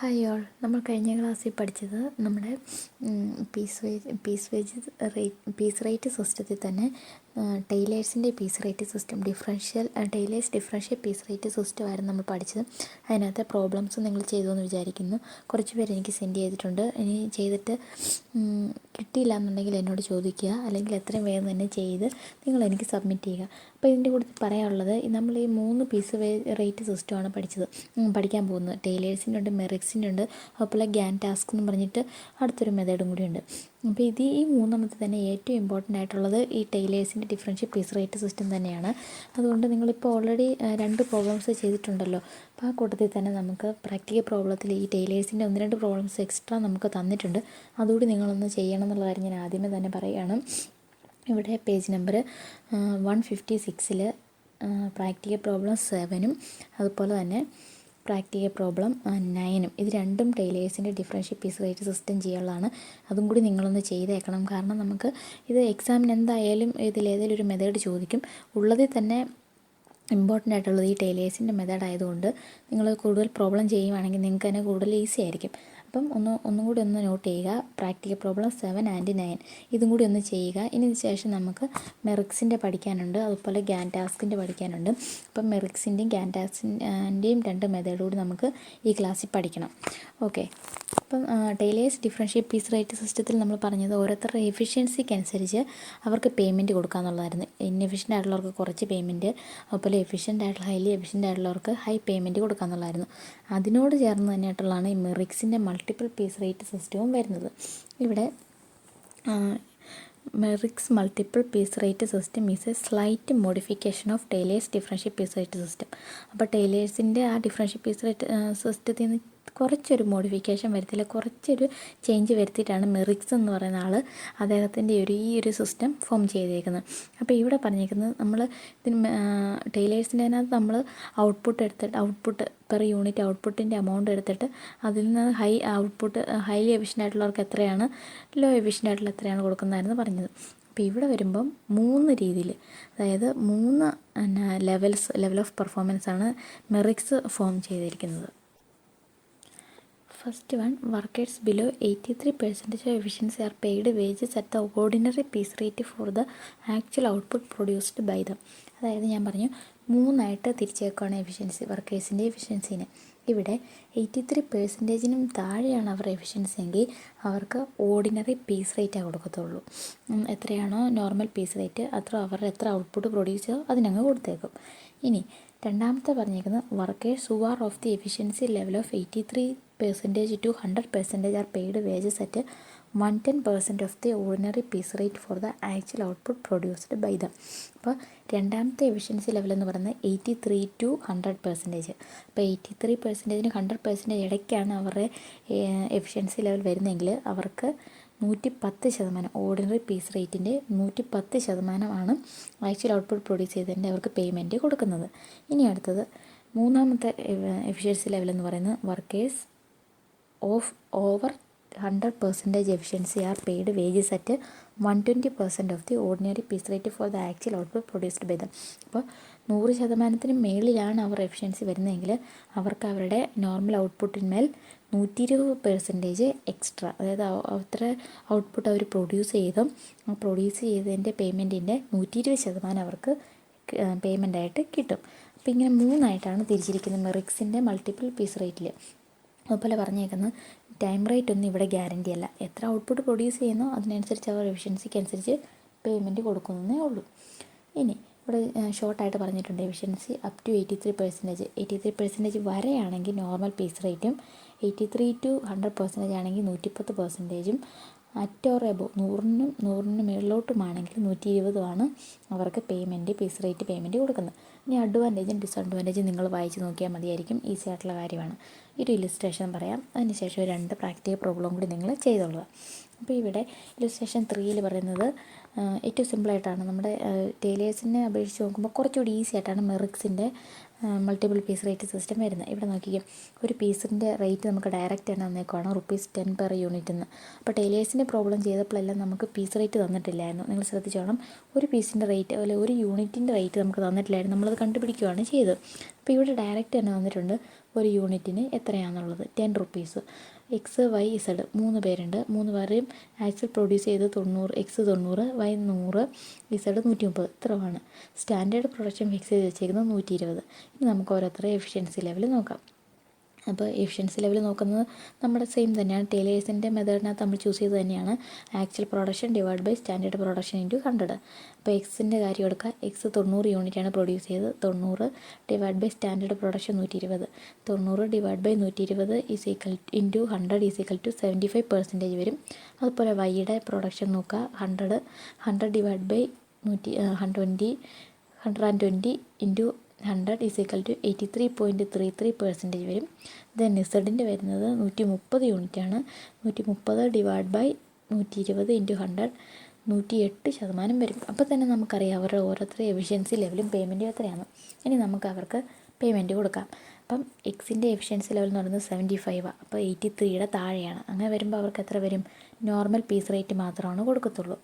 Hi all. നമ്മൾ കഴിഞ്ഞ ക്ലാസ്സിൽ പഠിച്ചത് നമ്മുടെ പീസ് റേറ്റ് സിസ്റ്റത്തിൽ തന്നെ ടെയിലേഴ്സിൻ്റെ piece rate system Taylor's differential piece rate സിസ്റ്റമായിരുന്നു നമ്മൾ പഠിച്ചത്. അതിനകത്തെ പ്രോബ്ലംസ് നിങ്ങൾ ചെയ്തു എന്ന് വിചാരിക്കുന്നു. കുറച്ച് പേര് എനിക്ക് സെൻഡ് ചെയ്തിട്ടുണ്ട്. ഇനി ചെയ്തിട്ട് കിട്ടിയില്ല എന്നുണ്ടെങ്കിൽ എന്നോട് ചോദിക്കുക, അല്ലെങ്കിൽ എത്രയും വേഗം തന്നെ ചെയ്ത് നിങ്ങൾ എനിക്ക് സബ്മിറ്റ് ചെയ്യുക. അപ്പോൾ ഇതിൻ്റെ കൂടെ പറയാനുള്ളത്, നമ്മൾ ഈ 3 പീസ് റേറ്റ് സിസ്റ്റമാണ് പഠിക്കാൻ പോകുന്നത്. ടെയിലേഴ്സിൻ്റെ ഉണ്ട്, മെറിക്സിൻ്റെ ഉണ്ട്, അതുപോലെ ഗ്യാൻ ടാസ്ക് എന്ന് പറഞ്ഞിട്ട് അടുത്തൊരു മെത്തേഡും കൂടിയുണ്ട്. അപ്പോൾ ഈ 3 തന്നെ ഏറ്റവും ഇമ്പോർട്ടൻ്റ് ആയിട്ടുള്ളത് ഈ ടെയിലേഴ്സിൻ്റെ ഡിഫറൻഷ്യൽ പീസ് റേറ്റ് സിസ്റ്റം തന്നെയാണ്. അതുകൊണ്ട് നിങ്ങളിപ്പോൾ ഓൾറെഡി 2 പ്രോബ്ലംസ് ചെയ്തിട്ടുണ്ടല്ലോ. അപ്പോൾ ആ കൂട്ടത്തിൽ തന്നെ നമുക്ക് പ്രാക്ടിക്കൽ പ്രോബ്ലത്തിൽ ഈ ടെയിലേഴ്സിൻ്റെ 1-2 പ്രോബ്ലംസ് എക്സ്ട്രാ നമുക്ക് തന്നിട്ടുണ്ട്. അതുകൂടി നിങ്ങളൊന്ന് ചെയ്യണം എന്നുള്ള കാര്യം ഞാൻ ആദ്യമേ തന്നെ പറയുകയാണ്. ഇവിടെ പേജ് നമ്പർ 156 പ്രാക്ടിക്കൽ പ്രോബ്ലം 7 അതുപോലെ തന്നെ പ്രാക്ടിക്കൽ പ്രോബ്ലം 9 ഇത് രണ്ടും ടെയിലേഴ്സിൻ്റെ ഡിഫറൻഷ്യൽ പീസ് റേറ്റ് സിസ്റ്റം ചെയ്യാനുള്ളതാണ്. അതും കൂടി നിങ്ങളൊന്ന് ചെയ്തേക്കണം. കാരണം നമുക്ക് ഇത് എക്സാമിന് എന്തായാലും ഇതിലേതെങ്കിലും ഒരു മെത്തേഡ് ചോദിക്കും. ഉള്ളതിൽ തന്നെ ഇമ്പോർട്ടൻ്റ് ആയിട്ടുള്ളത് ഈ ടെയിലേഴ്സിൻ്റെ മെത്തേഡ് ആയതുകൊണ്ട് നിങ്ങൾ കൂടുതൽ പ്രോബ്ലം ചെയ്യുവാണെങ്കിൽ നിങ്ങൾക്ക് തന്നെ കൂടുതൽ ഈസി ആയിരിക്കും. അപ്പം ഒന്നും കൂടി ഒന്ന് നോട്ട് ചെയ്യുക. പ്രാക്ടിക്കൽ പ്രോബ്ലം 7 and 9 ഇതും കൂടി ഒന്ന് ചെയ്യുക. ഇതിന് ശേഷം നമുക്ക് മെറിക്സിൻ്റെ പഠിക്കാനുണ്ട്, അതുപോലെ ഗ്യാൻ ടാസ്കിൻ്റെ പഠിക്കാനുണ്ട്. അപ്പം മെറിക്സിൻ്റെയും ഗ്യാൻ ടാസ്കിൻ്റെയും 2 മെത്തേഡ് കൂടി നമുക്ക് ഈ ക്ലാസ്സിൽ പഠിക്കണം. ഓക്കെ. അപ്പം ടെയിലേഴ്സ് ഡിഫറൻഷ്യൽ പീസ് റേറ്റ് സിസ്റ്റത്തിൽ നമ്മൾ പറഞ്ഞത് ഓരോരുത്തരുടെ എഫിഷ്യൻസിക്ക് അനുസരിച്ച് അവർക്ക് പേയ്മെൻറ്റ് കൊടുക്കാമെന്നുള്ളതായിരുന്നു. ഇൻഎഫിഷ്യൻ്റ് ആയിട്ടുള്ളവർക്ക് കുറച്ച് പേയ്മെൻറ്റ്, അതുപോലെ ഹൈലി എഫിഷ്യൻ്റ് ആയിട്ടുള്ളവർക്ക് ഹൈ പേയ്മെൻറ്റ് കൊടുക്കാമെന്നുള്ളതായിരുന്നു. അതിനോട് ചേർന്ന് തന്നെയായിട്ടുള്ളതാണ് ഈ മെറിക്സിൻ്റെ മൾട്ടിപ്പിൾ പീസ് റേറ്റ് സിസ്റ്റവും വരുന്നത്. ഇവിടെ Merrick's multiple piece rate system is a slight modification of Taylor's differential piece rate system. അപ്പോൾ ടെയിലേഴ്സിൻ്റെ ആ ഡിഫറൻഷ്യൽ പീസ് റേറ്റ് സിസ്റ്റത്തിൽ നിന്ന് കുറച്ചൊരു മോഡിഫിക്കേഷൻ വരുത്തില്ല, കുറച്ചൊരു ചേഞ്ച് വരുത്തിയിട്ടാണ് മെറിക്സ് എന്ന് പറയുന്ന ആൾ അദ്ദേഹത്തിൻ്റെ ഈ ഒരു സിസ്റ്റം ഫോം ചെയ്തേക്കുന്നത്. അപ്പോൾ ഇവിടെ പറഞ്ഞേക്കുന്നത് നമ്മൾ ടെയിലേഴ്സിൻ്റെ അതിനകത്ത് നമ്മൾ ഔട്ട്പുട്ട് പെർ യൂണിറ്റ് ഔട്ട്പുട്ടിൻ്റെ എമൗണ്ട് എടുത്തിട്ട് അതിൽ നിന്ന് ഹൈലി എഫിഷ്യൻ്റ് ആയിട്ടുള്ളവർക്ക് എത്രയാണ്, ലോ എഫിഷ്യൻ്റ് ആയിട്ടുള്ള എത്രയാണ് കൊടുക്കുന്നതായിരുന്നു പറഞ്ഞത്. അപ്പോൾ ഇവിടെ വരുമ്പം 3 രീതിയിൽ, അതായത് 3 ലെവൽ ഓഫ് പെർഫോമൻസാണ് മെറിക്സ് ഫോം ചെയ്തിരിക്കുന്നത്. First one, workers below 83% of efficiency are paid wages at the ordinary piece rate for the actual output produced by them. അതായത് ഞാൻ പറഞ്ഞു 3 തിരിച്ചേക്കാണ് എഫിഷ്യൻസി, വർക്കേഴ്സിൻ്റെ എഫിഷ്യൻസിനെ. ഇവിടെ 83%-നും താഴെയാണ് അവരുടെ എഫിഷ്യൻസി എങ്കിൽ അവർക്ക് ഓർഡിനറി പീസ് റേറ്റാണ് കൊടുക്കത്തുള്ളൂ. എത്രയാണോ നോർമൽ പീസ് റേറ്റ് അവരുടെ എത്ര ഔട്ട്പുട്ട് പ്രൊഡ്യൂസ് ചെയ്തോ അതിനങ്ങ് കൊടുത്തേക്കും. ഇനി രണ്ടാമത്തെ പറഞ്ഞേക്കുന്നത് workers who are of the efficiency level of 83% to 100% are paid wages at 110% of the ordinary piece rate for the actual output produced by them. അപ്പോൾ രണ്ടാമത്തെ എഫിഷ്യൻസി ലെവൽ എന്ന് പറയുന്നത് 83 to 100%. അപ്പോൾ 83%-നും 100% ഇടയ്ക്കാണ് അവരുടെ എഫിഷ്യൻസി ലെവൽ വരുന്നതെങ്കിൽ അവർക്ക് 110% ഓർഡിനറി പീസ് റേറ്റിൻ്റെ 110% ആക്ച്വൽ ഔട്ട്പുട്ട് പ്രൊഡ്യൂസ് ചെയ്തതിൻ്റെ അവർക്ക് പേയ്മെൻറ്റ് കൊടുക്കുന്നത്. ഇനി അടുത്തത് മൂന്നാമത്തെ എഫിഷ്യൻസി ലെവൽ എന്ന് പറയുന്നത് workers of over 100% efficiency are paid wages at 120% of the ordinary piece rate for the actual output produced by them. അപ്പോൾ 100%-ന് മേളിലാണ് അവർ എഫിഷ്യൻസി വരുന്നതെങ്കിൽ അവർക്ക് അവരുടെ നോർമൽ ഔട്ട്പുട്ടിന്മേൽ 120% എക്സ്ട്രാ, അതായത് അത്ര ഔട്ട്പുട്ട് അവർ പ്രൊഡ്യൂസ് ചെയ്തതിൻ്റെ പേയ്മെൻറ്റിൻ്റെ 120% അവർക്ക് പേയ്മെൻറ്റായിട്ട് കിട്ടും. അപ്പോൾ ഇങ്ങനെ 3 തിരിച്ചിരിക്കുന്നത് മെറിക്സിൻ്റെ മൾട്ടിപ്പിൾ പീസ് റേറ്റിൽ. അതുപോലെ പറഞ്ഞേക്കുന്നത് ടൈം റേറ്റ് ഒന്നും ഇവിടെ ഗ്യാരണ്ടി അല്ല. എത്ര ഔട്ട്പുട്ട് പ്രൊഡ്യൂസ് ചെയ്യുന്നോ അതിനനുസരിച്ച് അവർ എഫിഷ്യൻസിക്ക് അനുസരിച്ച് പേയ്മെൻറ്റ് കൊടുക്കുന്നതേ ഉള്ളൂ. ഇനി ഇവിടെ ഷോർട്ടായിട്ട് പറഞ്ഞിട്ടുണ്ട് എഫിഷ്യൻസി അപ് ടു 83%. 83% വരെയാണെങ്കിൽ നോർമൽ പീസ് റേറ്റും, 83 to 100% ആണെങ്കിൽ 110%, അറ്റ് ഓർ എബോ 100-നും മേളിലോട്ടുമാണെങ്കിൽ 120 അവർക്ക് പീസ് റേറ്റ് പേയ്മെൻറ്റ് കൊടുക്കുന്നത്. ഇനി അഡ്വാൻറ്റേജും ഡിസഡ്വാൻറ്റേജും നിങ്ങൾ വായിച്ച് നോക്കിയാൽ മതിയായിരിക്കും. ഈസി ആയിട്ടുള്ള കാര്യമാണ്. ഒരു ഇല്ലുസ്ട്രേഷൻ പറയാം, അതിനുശേഷം 2 പ്രാക്ടിക്കൽ പ്രോബ്ലം കൂടി നിങ്ങൾ ചെയ്തോളുക. അപ്പോൾ ഇവിടെ ഇല്ലുസ്ട്രേഷൻ 3 പറയുന്നത് ഏറ്റവും സിമ്പിളായിട്ടാണ് നമ്മുടെ ടൈലേഴ്സിനെ അപേക്ഷിച്ച് നോക്കുമ്പോൾ കുറച്ചുകൂടി ഈസി ആയിട്ടാണ് മെറിക്സിൻ്റെ മൾട്ടിപ്പിൾ പീസ് റേറ്റ് സിസ്റ്റം വരുന്നത്. ഇവിടെ നോക്കിക്കും, ഒരു പീസിൻ്റെ റേറ്റ് നമുക്ക് ഡയറക്റ്റ് തന്നെ തന്നേക്കുവാണ് ₹10 പെർ യൂണിറ്റ് എന്ന്. അപ്പോൾ ടൈലേഴ്സിൻ്റെ പ്രോബ്ലം ചെയ്തപ്പോഴെല്ലാം നമുക്ക് പീസ് റേറ്റ് തന്നിട്ടില്ലായിരുന്നു. നിങ്ങൾ ശ്രദ്ധിച്ചോണം, ഒരു പീസിൻ്റെ റേറ്റ് അല്ലെ ഒരു യൂണിറ്റിൻ്റെ റേറ്റ് നമുക്ക് തന്നിട്ടില്ലായിരുന്നു, നമ്മളത് കണ്ടുപിടിക്കുകയാണ് ചെയ്തത്. അപ്പോൾ ഇവിടെ ഡയറക്റ്റ് തന്നെ വന്നിട്ടുണ്ട് ഒരു യൂണിറ്റിന് എത്രയാണെന്നുള്ളത്, ₹10. എക്സ് വൈ ഇസഡ് 3 പേരുണ്ട്. 3 പേരെയും ആക്ച്വൽ പ്രൊഡ്യൂസ് ചെയ്ത് 90, എക്സ് 90, വൈ 100, ഇസഡ് 130 ഇത്രയാണ്. സ്റ്റാൻഡേർഡ് പ്രൊഡക്ഷൻ ഫിക്സ് ചെയ്ത് വെച്ചേക്കുന്നത് 120. ഇനി നമുക്ക് ഓരോരുത്തരുടെ എഫിഷ്യൻസി ലെവൽ നോക്കാം. അപ്പോൾ എഫിഷ്യൻസി ലെവൽ നോക്കുന്നത് നമ്മുടെ സെയിം തന്നെയാണ്, ടൈലേഴ്സിൻ്റെ മെത്തേഡിനകത്ത് നമ്മൾ ചൂസ് ചെയ്ത് തന്നെയാണ്. Actual production divide by standard production into 100. അപ്പോൾ എക്സിൻ്റെ കാര്യം എടുക്കുക, എക്സ് 90 യൂണിറ്റാണ് പ്രൊഡ്യൂസ് ചെയ്തത്. 90 divide by standard production 120. 90 divide by 120 is equal into 100 is equal to 75% വരും. അതുപോലെ വൈയുടെ പ്രൊഡക്ഷൻ നോക്കുക, 100 divide by 120 into 100 is equal to 83.33% വരും. ദെൻ ഇസഡിൻ്റെ വരുന്നത് 130 യൂണിറ്റാണ്. 130 ഡിവൈഡ് ബൈ 120 ഇൻറ്റു 100 108% വരും. അപ്പോൾ തന്നെ നമുക്കറിയാം അവരുടെ ഓരോരുത്തരുടെ എഫിഷ്യൻസി ലെവലും പേയ്മെൻറ്റും എത്രയാണ്. ഇനി നമുക്ക് അവർക്ക് പേയ്മെൻറ്റ് കൊടുക്കാം. അപ്പം എക്സിൻ്റെ എഫിഷ്യൻസി ലെവൽ എന്ന് പറയുന്നത് 75, അപ്പോൾ 83യുടെ താഴെയാണ്. അങ്ങനെ വരുമ്പോൾ അവർക്ക് എത്ര വരും, നോർമൽ പീസ് റേറ്റ് മാത്രമാണ് കൊടുക്കത്തുള്ളൂ.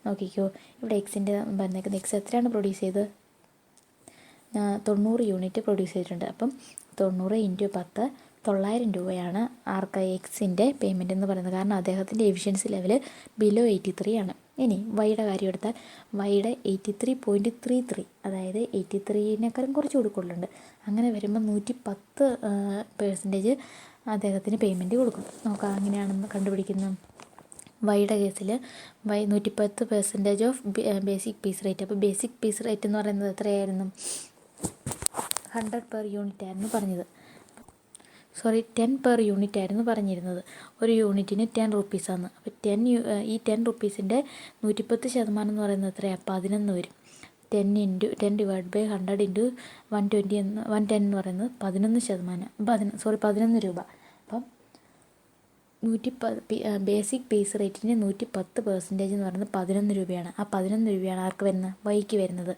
നോക്കിക്കോ, ഇവിടെ എക്സിൻ്റെ പറഞ്ഞേക്കുന്നത്, എക്സ് എത്രയാണ് പ്രൊഡ്യൂസ് ചെയ്ത് 90 യൂണിറ്റ് പ്രൊഡ്യൂസ് ചെയ്തിട്ടുണ്ട്. അപ്പം 90 ഇൻറ്റു 10 900 രൂപയാണ് ആർക്ക് എക്സിൻ്റെ പേയ്മെൻറ്റ് എന്ന് പറയുന്നത്. കാരണം അദ്ദേഹത്തിൻ്റെ എഫിഷ്യൻസി ലെവൽ ബിലോ 83 ആണ്. ഇനി വൈയുടെ കാര്യം എടുത്താൽ വൈയുടെ 83.33, അതായത് 83നേക്കാളും കുറച്ച് കൊടുക്കുന്നുണ്ട്. അങ്ങനെ വരുമ്പോൾ 110% അദ്ദേഹത്തിന് പേയ്മെൻറ്റ് കൊടുക്കും. നോക്കാം എങ്ങനെയാണെന്ന് കണ്ടുപിടിക്കുന്നത്. വൈയുടെ കേസിൽ Y 110% of basic piece rate. അപ്പോൾ ബേസിക് പീസ് റേറ്റ് എന്ന് പറയുന്നത് എത്രയായിരുന്നു, 100 പെർ യൂണിറ്റ് ആയിരുന്നു പറഞ്ഞത്. 10 പെർ യൂണിറ്റ് ആയിരുന്നു പറഞ്ഞിരുന്നത്. ഒരു യൂണിറ്റിന് 10 റുപ്പീസാണ്. അപ്പോൾ ഈ 10 റുപ്പീസിൻ്റെ 110% എന്ന് പറയുന്നത് എത്രയാണ്, 11 വരും. 10 ഡിവൈഡ് ബൈ 100 ഇൻറ്റു 110 എന്ന് പറയുന്നത് 11 രൂപ. അപ്പം 110 ബേസിക് പീസ് റേറ്റിന് 110% എന്ന് പറയുന്നത് 11 രൂപയാണ്. ആ 11 രൂപയാണ് ആർക്ക് വരുന്നത്, വൈക്ക് വരുന്നത്.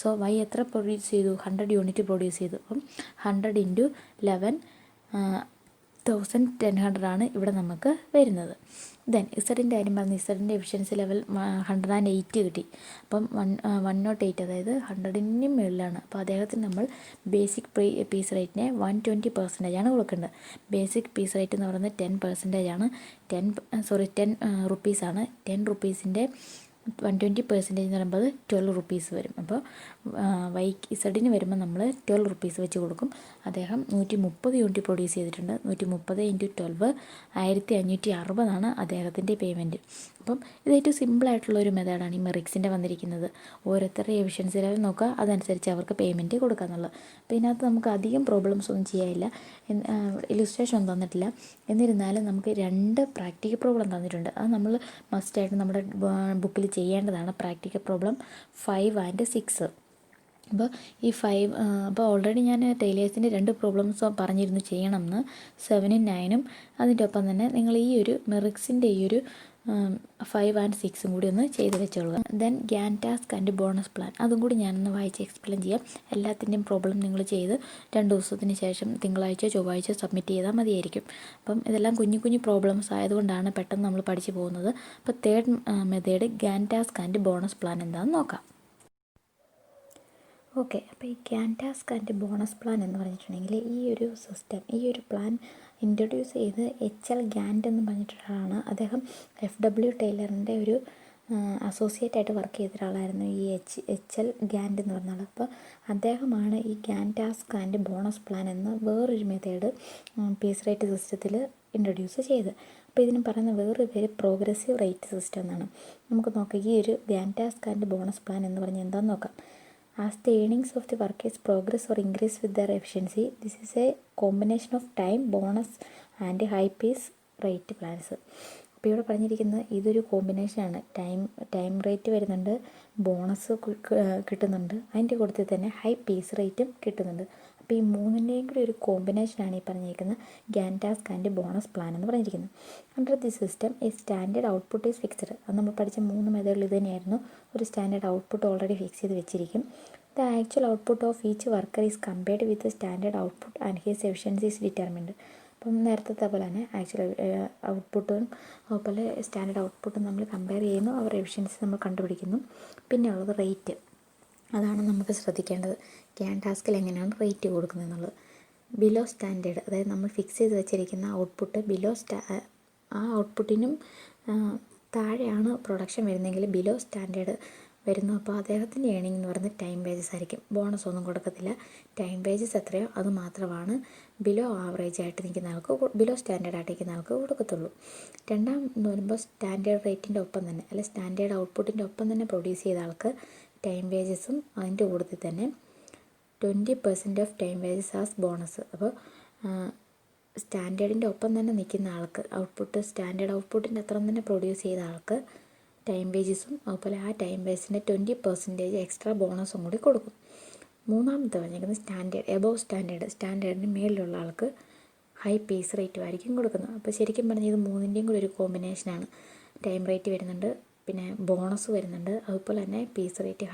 സോ വൈ എത്ര പ്രൊഡ്യൂസ് ചെയ്തു, 100 യൂണിറ്റ് പ്രൊഡ്യൂസ് ചെയ്തു. അപ്പം 100 ഇൻറ്റു 11 1100 ആണ് ഇവിടെ നമുക്ക് വരുന്നത്. ദെൻ ഇസഡിൻ്റെ കാര്യം പറഞ്ഞ്, ഇസഡിൻ്റെ എഫിഷ്യൻസി ലെവൽ 108 കിട്ടി. അപ്പം 108, അതായത് 100ന് മുകളിലാണ്. അപ്പോൾ അദ്ദേഹത്തിന് നമ്മൾ ബേസിക് പീസ് റേറ്റിനെ 120% ആണ് കൊടുക്കേണ്ടത്. ബേസിക് പീസ് റേറ്റ് എന്ന് പറയുന്നത് 10% ആണ്. 10 റുപ്പീസാണ്. 10 റുപ്പീസിൻ്റെ 120% എന്ന് പറയുമ്പോൾ 12 റുപ്പീസ് വരും. അപ്പോൾ ഇസഡിന് വരുമ്പോൾ നമ്മൾ 12 റുപ്പീസ് വെച്ച് കൊടുക്കും. അദ്ദേഹം 130 യൂണിറ്റ് പ്രൊഡ്യൂസ് ചെയ്തിട്ടുണ്ട്. 130 ഇൻറ്റു 12 1560 അദ്ദേഹത്തിൻ്റെ പേയ്മെൻറ്റ്. അപ്പം ഇത് ഏറ്റവും സിമ്പിളായിട്ടുള്ളൊരു മെത്തേഡാണ് ഈ മെറിക്സിൻ്റെ വന്നിരിക്കുന്നത്. ഓരോരുത്തരുടെ എഫിഷ്യൻസി ലെവൽ നോക്കുക, അതനുസരിച്ച് അവർക്ക് പേയ്മെൻറ്റ് കൊടുക്കുക എന്നുള്ളത്. അപ്പോൾ ഇതിനകത്ത് നമുക്ക് അധികം പ്രോബ്ലംസ് ഒന്നും ചെയ്യാനില്ല, ഇല്ലുസ്ട്രേഷൻ ഒന്നും തന്നിട്ടില്ല. എന്നിരുന്നാലും നമുക്ക് 2 പ്രാക്ടിക്കൽ പ്രോബ്ലം തന്നിട്ടുണ്ട്. അത് നമ്മൾ മസ്റ്റായിട്ട് നമ്മുടെ ബുക്കിൽ ചെയ്യേണ്ടതാണ്. Practical problem 5 and 6. അപ്പോൾ ഓൾറെഡി ഞാൻ ടൈലേഴ്സിൻ്റെ 2 പ്രോബ്ലംസ് പറഞ്ഞിരുന്നു ചെയ്യണമെന്ന്, 7ഉം 9ഉം. അതിൻ്റെ ഒപ്പം തന്നെ നിങ്ങൾ ഈ ഒരു മെറിക്സിൻ്റെ ഈ ഒരു 5 and 6ഉം കൂടി ഒന്ന് ചെയ്ത് വെച്ചോളുക. Then Gantt task and bonus plan, അതും കൂടി ഞാനൊന്ന് വായിച്ച് എക്സ്പ്ലെയിൻ ചെയ്യാം. എല്ലാത്തിൻ്റെയും പ്രോബ്ലം നിങ്ങൾ ചെയ്ത് 2 ദിവസത്തിന് ശേഷം തിങ്കളാഴ്ച ചൊവ്വാഴ്ച സബ്മിറ്റ് ചെയ്താൽ മതിയായിരിക്കും. അപ്പം ഇതെല്ലാം കുഞ്ഞു കുഞ്ഞു പ്രോബ്ലംസ് ആയതുകൊണ്ടാണ് പെട്ടെന്ന് നമ്മൾ പഠിച്ചു പോകുന്നത്. അപ്പോൾ 3rd method Gantt task and bonus plan എന്താണെന്ന് നോക്കാം. ഓക്കെ, അപ്പോൾ ഈ Gantt task and bonus plan എന്ന് പറഞ്ഞിട്ടുണ്ടെങ്കിൽ ഈ ഒരു സിസ്റ്റം, ഈ ഒരു പ്ലാൻ ഇൻട്രൊഡ്യൂസ് ചെയ്ത് HL ഗാൻറ്റ് എന്ന് പറഞ്ഞിട്ടുള്ളതാണ്. അദ്ദേഹം FW ടൈലറിൻ്റെ ഒരു അസോസിയേറ്റ് ആയിട്ട് വർക്ക് ചെയ്ത ഒരാളായിരുന്നു ഈ HL ഗാൻറ്റ് എന്ന് പറഞ്ഞാൽ. അപ്പോൾ അദ്ദേഹമാണ് ഈ Gantt task and bonus plan എന്ന വേറൊരു മെത്തേഡ് പീസ് റേറ്റ് സിസ്റ്റത്തിൽ ഇൻട്രൊഡ്യൂസ് ചെയ്ത്. അപ്പോൾ ഇതിന് പറയുന്ന വേറൊരു പേര് പ്രോഗ്രസീവ് റേറ്റ് സിസ്റ്റം എന്നാണ്. നമുക്ക് നോക്കാം ഈ ഒരു ഗ്യാൻറ്റ് ടാസ്ക് ആൻഡ് ബോണസ് പ്ലാൻ എന്ന് പറഞ്ഞാൽ എന്താണെന്ന് നോക്കാം. As the earnings of the workers progress or increase with their efficiency, this is a combination of time, bonus and high pace rate plans. അപ്പോൾ ഇവിടെ പറഞ്ഞിരിക്കുന്നത് ഇതൊരു കോമ്പിനേഷനാണ്. ടൈം റേറ്റ് വരുന്നുണ്ട്, ബോണസ് കിട്ടുന്നുണ്ട്, അതിൻ്റെ കൂട്ടത്തിൽ തന്നെ ഹൈ പീസ് റേറ്റും കിട്ടുന്നുണ്ട്. അപ്പോൾ ഈ മൂന്നിൻ്റെയും കൂടി ഒരു കോമ്പിനേഷനാണ് ഈ പറഞ്ഞിരിക്കുന്ന ഗ്യാൻറ്റ് ടാസ്ക് ആൻഡ് ബോണസ് പ്ലാൻ എന്ന് പറഞ്ഞിരിക്കുന്നത്. Under the system A standard output is fixed. അത് നമ്മൾ പഠിച്ച 3 മെത്തേഡിൽ ഇത് തന്നെയായിരുന്നു. ഒരു സ്റ്റാൻഡേർഡ് ഔട്ട്പുട്ട് ഓൾറെഡി ഫിക്സ് ചെയ്ത് വെച്ചിരിക്കും. The actual output of each worker is compared with standard output and his efficiency is determined. അപ്പം നേരത്തെ പോലെ തന്നെ ആക്ച്വൽ ഔട്ട്പുട്ടും അതുപോലെ സ്റ്റാൻഡേർഡ് ഔട്ട്പുട്ടും നമ്മൾ കമ്പയർ ചെയ്യുന്നു, അവരുടെ എഫിഷ്യൻസി നമ്മൾ കണ്ടുപിടിക്കുന്നു. പിന്നെ ഉള്ളത് റേറ്റ്. അതാണ് നമുക്ക് ശ്രദ്ധിക്കേണ്ടത്. ഗ്യാൻറ്റ് ടാസ്കിൽ എങ്ങനെയാണ് റേറ്റ് കൊടുക്കുന്നത് എന്നുള്ളത്. ബിലോ സ്റ്റാൻഡേർഡ്, അതായത് നമ്മൾ ഫിക്സ് ചെയ്ത് വെച്ചിരിക്കുന്ന ഔട്ട്പുട്ട് ആ ഔട്ട്പുട്ടിനും താഴെയാണ് പ്രൊഡക്ഷൻ വരുന്നതെങ്കിൽ ബിലോ സ്റ്റാൻഡേർഡ് വരുന്നു. അപ്പോൾ അദ്ദേഹത്തിൻ്റെ ഏണിംഗ് എന്ന് പറയുന്നത് ടൈം വേജസ് ആയിരിക്കും. ബോണസ് ഒന്നും കൊടുക്കത്തില്ല. ടൈം വേജസ് എത്രയോ അത് മാത്രമാണ് ബിലോ ആവറേജ് ആയിട്ട് നിൽക്കുന്ന ആൾക്ക്, ബിലോ സ്റ്റാൻഡേർഡ് ആയിട്ട് നിൽക്കുന്ന ആൾക്ക് കൊടുക്കത്തുള്ളൂ. രണ്ടാം എന്ന് പറയുമ്പോൾ സ്റ്റാൻഡേർഡ് റേറ്റിൻ്റെ ഒപ്പം തന്നെ, അല്ലെ സ്റ്റാൻഡേർഡ് ഔട്ട്പുട്ടിൻ്റെ ഒപ്പം തന്നെ പ്രൊഡ്യൂസ് ചെയ്ത ആൾക്ക് ടൈം വേജസും അതിൻ്റെ കൂട്ടത്തിൽ തന്നെ 20% of time wages as bonus. അപ്പോൾ സ്റ്റാൻഡേർഡിൻ്റെ ഒപ്പം തന്നെ നിൽക്കുന്ന ആൾക്ക് സ്റ്റാൻഡേർഡ് ഔട്ട്പുട്ടിൻ്റെ അത്ര തന്നെ പ്രൊഡ്യൂസ് ചെയ്ത ആൾക്ക് ടൈം വേജസും അതുപോലെ ആ ടൈം വേജസിൻ്റെ 20% എക്സ്ട്രാ ബോണസും കൂടി കൊടുക്കും. മൂന്നാമത്തെ പറഞ്ഞിരിക്കുന്നത് എബോവ് സ്റ്റാൻഡേർഡിന് മേളിലുള്ള ആൾക്ക് ഹൈ പീസ് റേറ്റും ആയിരിക്കും കൊടുക്കുന്നത്. അപ്പോൾ ശരിക്കും പറഞ്ഞാൽ ഇത് മൂന്നിൻ്റെയും കൂടി ഒരു കോമ്പിനേഷനാണ്. ടൈം റേറ്റ് വരുന്നുണ്ട്, പിന്നെ ബോണസ് വരുന്നുണ്ട്, അതുപോലെ തന്നെ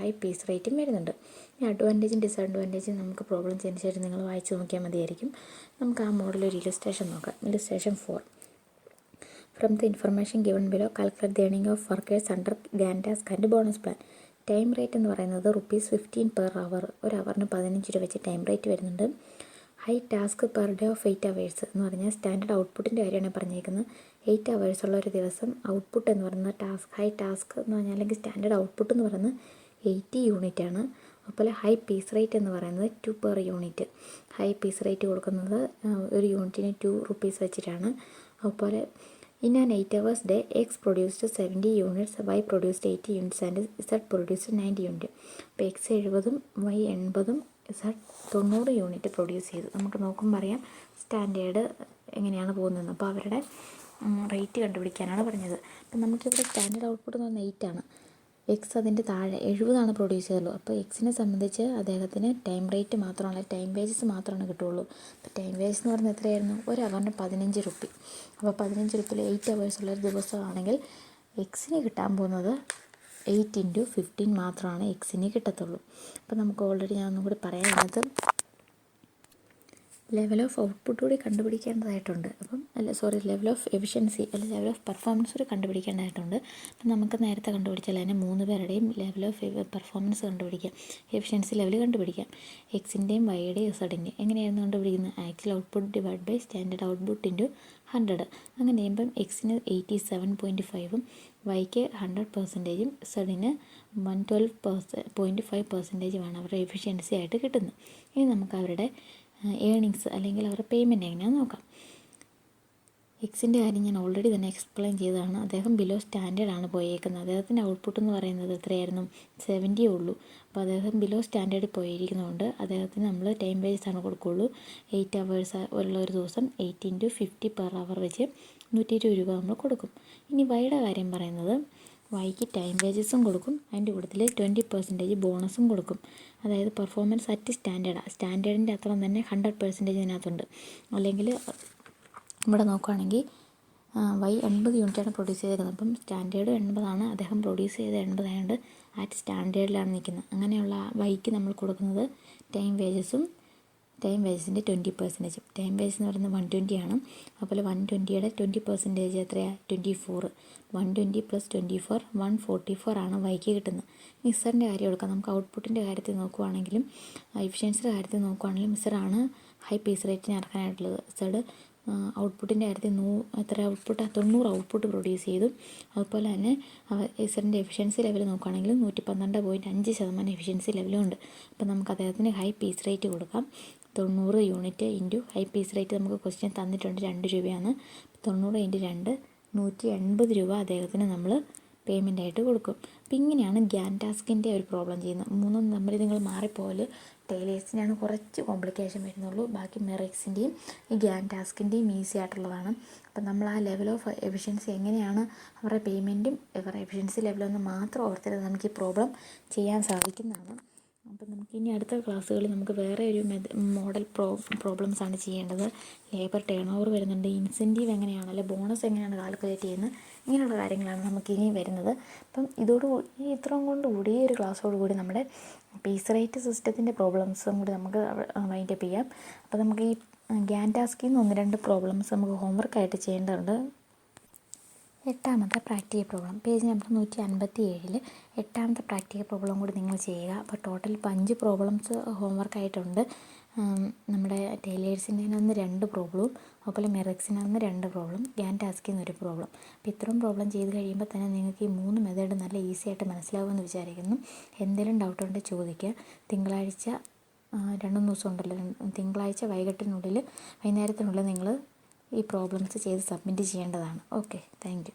ഹൈ പീസ് റേറ്റും വരുന്നുണ്ട്. ഈ അഡ്വാൻറ്റേജും ഡിസഡ്വാൻറ്റേജും നമുക്ക് പ്രോബ്ലം ചെയ്യുന്ന ശേഷം നിങ്ങൾ വായിച്ച് നോക്കിയാൽ മതിയായിരിക്കും. നമുക്ക് ആ മോഡൽ ഒരു ഇല്ലസ്ട്രേഷൻ നോക്കാം. Illustration 4. From the information given below, calculate the earning of workers under Gantt task and bonus plan. Time rate എന്ന് പറയുന്നത് ₹15 per hour. ഒരു അവറിന് 15 രൂപ വെച്ച് ടൈം റേറ്റ് വരുന്നുണ്ട്. High task per day of 8 hours എന്ന് പറഞ്ഞാൽ സ്റ്റാൻഡേർഡ് ഔട്ട്പുട്ടിൻ്റെ കാര്യമാണ് പറഞ്ഞേക്കുന്നത്. 8 hours ഉള്ള ഒരു ദിവസം ഔട്ട്പുട്ട് എന്ന് പറയുന്നത് ഹൈ ടാസ്ക് എന്ന് പറഞ്ഞാൽ അല്ലെങ്കിൽ സ്റ്റാൻഡേർഡ് ഔട്ട്പുട്ട് എന്ന് പറയുന്നത് 80 യൂണിറ്റാണ്. അതുപോലെ ഹൈ പീസ് റേറ്റ് എന്ന് പറയുന്നത് 2 per unit. High piece rate കൊടുക്കുന്നത് ഒരു യൂണിറ്റിന് ₹2 വെച്ചിട്ടാണ്. അതുപോലെ in an 8 hours day, X produced 70 units, Y produced 80 units and Z produced 90 units. അപ്പോൾ X 70ഉം Y 80ഉം Z 90 unit produce ചെയ്തു. നമുക്ക് നോക്കുമ്പോൾ അറിയാം സ്റ്റാൻഡേർഡ് എങ്ങനെയാണ് പോകുന്നത്. അപ്പോൾ അവരുടെ റേറ്റ് കണ്ടുപിടിക്കാനാണ് പറഞ്ഞത്. അപ്പം നമുക്കിവിടെ സ്റ്റാൻഡേർഡ് ഔട്ട്പുട്ട് എന്ന് പറഞ്ഞാൽ 8 ആണ്. എക്സ് അതിൻ്റെ താഴെ 70 പ്രൊഡ്യൂസ് ചെയ്തുള്ളൂ. അപ്പോൾ എക്സിനെ സംബന്ധിച്ച് അദ്ദേഹത്തിന് ടൈം റേറ്റ് മാത്രമല്ല ടൈം വേജസ് മാത്രമാണ് കിട്ടുള്ളൂ. അപ്പോൾ ടൈം വേജസ് എന്ന് പറയുന്നത് എത്രയായിരുന്നു? ഒരു അവറിന് 15 രൂപ. അപ്പോൾ 15 രൂപയിൽ 8 hours ഉള്ളൊരു ദിവസമാണെങ്കിൽ എക്സിന് കിട്ടാൻ പോകുന്നത് 8 × 15 മാത്രമാണ് എക്സിന് കിട്ടത്തുള്ളൂ. അപ്പോൾ നമുക്ക് ഓൾറെഡി ഞാൻ ഒന്നും കൂടി പറയാനുള്ളത് ലെവൽ ഓഫ് ഔട്ട്പുട്ട് കൂടി കണ്ടുപിടിക്കേണ്ടതായിട്ടുണ്ട്. ലെവൽ ഓഫ് എഫിഷ്യൻസി അല്ലെങ്കിൽ ലെവൽ ഓഫ് പെർഫോമൻസ് കൂടി കണ്ടുപിടിക്കേണ്ടതായിട്ടുണ്ട്. അപ്പം നമുക്ക് നേരത്തെ കണ്ടുപിടിച്ചാൽ അതിനെ 3 പേരുടെയും ലെവൽ ഓഫ് പെർഫോമൻസ് കണ്ടുപിടിക്കാം, എഫിഷ്യൻസി ലെവൽ കണ്ടുപിടിക്കാം. എക്സിൻ്റെയും വൈയുടെയും ഇസഡിൻ്റെയും എങ്ങനെയായിരുന്നു കണ്ടുപിടിക്കുന്നത്? Actual output divide by standard output × 100. അങ്ങനെ ചെയ്യുമ്പം എക്സിന് 87.5ഉം വൈക്ക് 100%ഉം ഇസഡിന് 112.5%ഉമാണ് അവരുടെ എഫിഷ്യൻസി ആയിട്ട് കിട്ടുന്നത്. ഇനി നമുക്ക് അവരുടെ ഏണിങ്സ് അല്ലെങ്കിൽ അവരുടെ പേയ്മെൻറ്റ് എങ്ങനെയാണെന്ന് നോക്കാം. എക്സിൻ്റെ കാര്യം ഞാൻ ഓൾറെഡി തന്നെ എക്സ്പ്ലെയിൻ ചെയ്തതാണ്. അദ്ദേഹം ബിലോ സ്റ്റാൻഡേർഡാണ് പോയേക്കുന്നത്. അദ്ദേഹത്തിൻ്റെ ഔട്ട്പുട്ട് എന്ന് പറയുന്നത് എത്രയായിരുന്നു? 70 ഉള്ളൂ. അപ്പോൾ അദ്ദേഹം ബിലോ സ്റ്റാൻഡേർഡിൽ പോയിരിക്കുന്നതുകൊണ്ട് അദ്ദേഹത്തിന് നമ്മൾ ടൈം വേജസ് ആണ് കൊടുക്കുകയുള്ളൂ. 8 hours ഉള്ള ഒരു ദിവസം 8 × 50 per hour വെച്ച് 120 രൂപ നമ്മൾ കൊടുക്കും. ഇനി വൈയുടെ കാര്യം പറയുന്നത് വൈക്ക് ടൈം വേജസും കൊടുക്കും, അതിൻ്റെ കൂട്ടത്തിൽ 20% ബോണസും കൊടുക്കും. അതായത് പെർഫോമൻസ് അറ്റ് സ്റ്റാൻഡേർഡിൻ്റെ അത്ര തന്നെ 100% ഇതിനകത്തുണ്ട്. അല്ലെങ്കിൽ ഇവിടെ നോക്കുകയാണെങ്കിൽ വൈ 80 യൂണിറ്റാണ് പ്രൊഡ്യൂസ് ചെയ്തേക്കുന്നത്. അപ്പം സ്റ്റാൻഡേർഡ് 80 അദ്ദേഹം പ്രൊഡ്യൂസ് ചെയ്ത് 80 ആയതുകൊണ്ട് അറ്റ് സ്റ്റാൻഡേർഡിലാണ് നിൽക്കുന്നത്. അങ്ങനെയുള്ള വൈക്ക് നമ്മൾ കൊടുക്കുന്നത് ടൈം വേജസിൻ്റെ 20%. ടൈം വേജസ് എന്ന് പറയുന്നത് 120 ആണ്. അതുപോലെ 120യുടെ 20% എത്രയാണ്? 24. 120 + 24 144 ആണ് വൈക്ക് കിട്ടുന്നത്. മിക്സറിൻ്റെ കാര്യം എടുക്കാം. നമുക്ക് ഔട്ട്പുട്ടിൻ്റെ കാര്യത്തിൽ നോക്കുവാണെങ്കിലും എഫിഷ്യൻസിയുടെ കാര്യത്തിൽ നോക്കുവാണെങ്കിലും മിക്സറാണ് ഹൈ പീസ് റേറ്റിന് ഇറക്കാനായിട്ടുള്ളത്. ഇസഡ് ഔട്ട്പുട്ടിൻ്റെ കാര്യത്തിൽ എത്ര ഔട്ട്പുട്ട്? 90 ഔട്ട്പുട്ട് പ്രൊഡ്യൂസ് ചെയ്തു. അതുപോലെ തന്നെ ഇസറിൻ്റെ എഫിഷ്യൻസി ലെവൽ നോക്കുകയാണെങ്കിൽ 112.5% എഫിഷ്യൻസി ലെവലും ഉണ്ട്. അപ്പോൾ നമുക്ക് അദ്ദേഹത്തിന് ഹൈ പീസ് റേറ്റ് കൊടുക്കാം. 90 യൂണിറ്റ് × ഹൈ പീസ് റേറ്റ് നമുക്ക് ക്വസ്റ്റ്യൻ തന്നിട്ടുണ്ട്, 2 രൂപയാണ്. 90 × 2 180 രൂപ അദ്ദേഹത്തിന് നമ്മൾ പേയ്മെൻ്റ് ആയിട്ട് കൊടുക്കും. അപ്പോൾ ഇങ്ങനെയാണ് ഗ്യാൻറ്റ് ടാസ്കിൻ്റെ ഒരു പ്രോബ്ലം ചെയ്യുന്നത്. 3 നമ്പർ നിങ്ങൾ മാറിപ്പോയാൽ ടൈലേഴ്സിനാണ് കുറച്ച് കോംപ്ലിക്കേഷൻ വരുന്നുള്ളൂ. ബാക്കി മെറിക്സിൻ്റെയും ഈ ഗ്യാൻ ടാസ്കിൻ്റെയും ഈസി ആയിട്ടുള്ളതാണ്. അപ്പം നമ്മൾ ആ ലെവൽ ഓഫ് എഫിഷ്യൻസി എങ്ങനെയാണ് അവരുടെ പേയ്മെൻറ്റും അവരുടെ എഫിഷ്യൻസി ലെവലൊന്ന് മാത്രം ഓർത്തിട്ട് നമുക്ക് ഈ പ്രോബ്ലം ചെയ്യാൻ സാധിക്കുന്നതാണ്. അപ്പം നമുക്ക് ഇനി അടുത്ത ക്ലാസ്സുകളിൽ നമുക്ക് വേറെ ഒരു മോഡൽ പ്രോബ്ലംസ് ആണ് ചെയ്യേണ്ടത്. ലേബർ ടേൺ ഓവർ വരുന്നുണ്ട്, ഇൻസെൻറ്റീവ് എങ്ങനെയാണ് അല്ലെ ബോണസ് എങ്ങനെയാണ് കാൽക്കുലേറ്റ് ചെയ്യുന്നത്, ഇങ്ങനെയുള്ള കാര്യങ്ങളാണ് നമുക്ക് ഇനി വരുന്നത്. അപ്പം ഇത്രയും കൊണ്ടുകൂടി ഈ ഒരു ക്ലാസ്സോടുകൂടി നമ്മുടെ പീസ് റേറ്റ് സിസ്റ്റത്തിൻ്റെ പ്രോബ്ലംസും കൂടി നമുക്ക് വൈൻഡപ്പ് ചെയ്യാം. അപ്പോൾ നമുക്ക് ഈ ഗ്യാൻ ടാസ്കിൽ നിന്ന് 1-2 പ്രോബ്ലംസ് നമുക്ക് ഹോംവർക്കായിട്ട് ചെയ്യേണ്ടതുണ്ട്. 8ാമത്തെ പ്രാക്ടിക്കൽ പ്രോബ്ലം പേജ് നമ്പർ 157 8ാമത്തെ പ്രാക്ടിക്കൽ പ്രോബ്ലം കൂടി നിങ്ങൾ ചെയ്യുക. അപ്പോൾ ടോട്ടൽ ഇപ്പോൾ 5 പ്രോബ്ലംസ് ഹോംവർക്കായിട്ടുണ്ട്. നമ്മുടെ ടൈലേഴ്സിൻ്റെ 2 പ്രോബ്ലവും അതുപോലെ മെറിക്സിന് 2 പ്രോബ്ലം, ഗ്യാൻ ടാസ്കിൽ നിന്ന് 1 പ്രോബ്ലം. അപ്പോൾ ഇത്രയും പ്രോബ്ലം ചെയ്ത് കഴിയുമ്പോൾ തന്നെ നിങ്ങൾക്ക് ഈ 3 മെത്തേഡ് നല്ല ഈസി ആയിട്ട് മനസ്സിലാവുമെന്ന് വിചാരിക്കുന്നു. എന്തെങ്കിലും ഡൗട്ട് ഉണ്ടെങ്കിൽ ചോദിക്കുക. തിങ്കളാഴ്ച 2 ദിവസം ഉണ്ടല്ലോ, തിങ്കളാഴ്ച വൈകുന്നേരത്തിനുള്ളിൽ നിങ്ങൾ ഈ പ്രോബ്ലംസ് ചെയ്ത് സബ്മിറ്റ് ചെയ്യേണ്ടതാണ്. Okay, thank you.